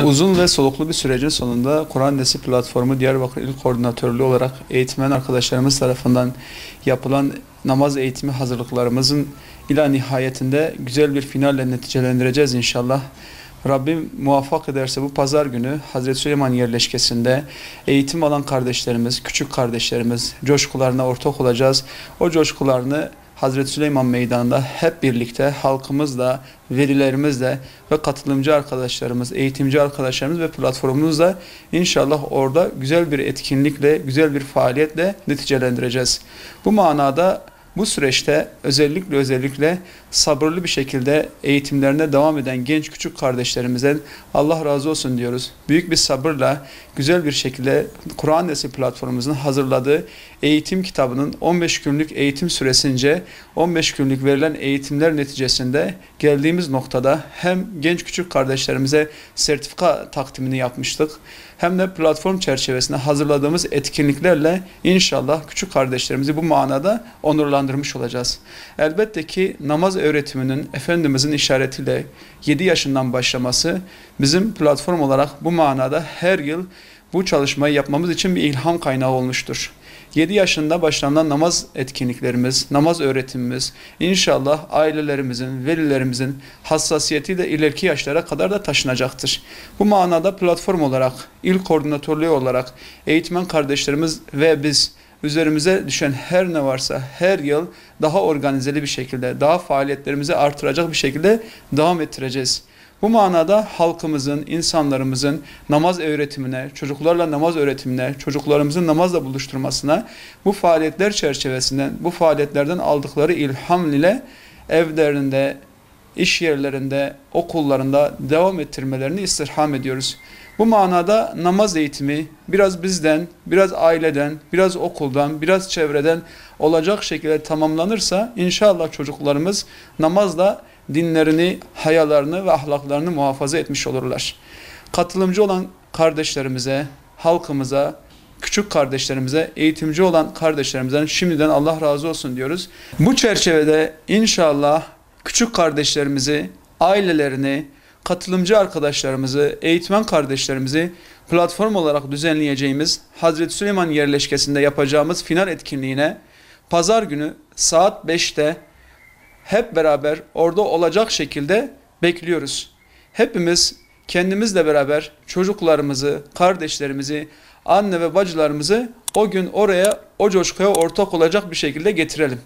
Uzun ve soluklu bir sürecin sonunda Kur'an Dersi Platformu Diyarbakır İl Koordinatörlüğü olarak eğitmen arkadaşlarımız tarafından yapılan namaz eğitimi hazırlıklarımızın ila nihayetinde güzel bir finalle neticelendireceğiz inşallah. Rabbim muvaffak ederse bu pazar günü Hazreti Süleyman yerleşkesinde eğitim alan kardeşlerimiz, küçük kardeşlerimiz coşkularına ortak olacağız. O coşkularını Hazreti Süleyman Meydanı'nda hep birlikte halkımızla, velilerimizle ve katılımcı arkadaşlarımız, eğitimci arkadaşlarımız ve platformumuzla inşallah orada güzel bir etkinlikle, güzel bir faaliyetle neticelendireceğiz. Bu manada bu süreçte özellikle sabırlı bir şekilde eğitimlerine devam eden genç küçük kardeşlerimizden Allah razı olsun diyoruz. Büyük bir sabırla güzel bir şekilde Kur'an Dersi platformumuzun hazırladığı eğitim kitabının 15 günlük eğitim süresince 15 günlük verilen eğitimler neticesinde geldiğimiz noktada hem genç küçük kardeşlerimize sertifika takdimini yapmıştık hem de platform çerçevesinde hazırladığımız etkinliklerle inşallah küçük kardeşlerimizi bu manada onurlandırmış olacağız. Elbette ki namaz öğretiminin Efendimizin işaretiyle 7 yaşından başlaması bizim platform olarak bu manada her yıl bu çalışmayı yapmamız için bir ilham kaynağı olmuştur. 7 yaşında başlanan namaz etkinliklerimiz, namaz öğretimimiz inşallah ailelerimizin, velilerimizin hassasiyetiyle ileriki yaşlara kadar da taşınacaktır. Bu manada platform olarak, il koordinatörlüğü olarak eğitmen kardeşlerimiz ve biz üzerimize düşen her ne varsa her yıl daha organizeli bir şekilde, daha faaliyetlerimizi artıracak bir şekilde devam ettireceğiz. Bu manada halkımızın, insanlarımızın namaz öğretimine, çocuklarla namaz öğretimine, çocuklarımızın namazla buluşturmasına bu faaliyetler çerçevesinden, bu faaliyetlerden aldıkları ilham ile evlerinde, iş yerlerinde, okullarında devam ettirmelerini istirham ediyoruz. Bu manada namaz eğitimi biraz bizden, biraz aileden, biraz okuldan, biraz çevreden olacak şekilde tamamlanırsa inşallah çocuklarımız namazla dinlerini, hayalarını ve ahlaklarını muhafaza etmiş olurlar. Katılımcı olan kardeşlerimize, halkımıza, küçük kardeşlerimize, eğitimci olan kardeşlerimizden şimdiden Allah razı olsun diyoruz. Bu çerçevede inşallah küçük kardeşlerimizi, ailelerini, katılımcı arkadaşlarımızı, eğitmen kardeşlerimizi platform olarak düzenleyeceğimiz Hazreti Süleyman yerleşkesinde yapacağımız final etkinliğine pazar günü saat 5'te hep beraber orada olacak şekilde bekliyoruz. Hepimiz kendimizle beraber çocuklarımızı, kardeşlerimizi, anne ve bacılarımızı o gün oraya, o coşkuya ortak olacak bir şekilde getirelim.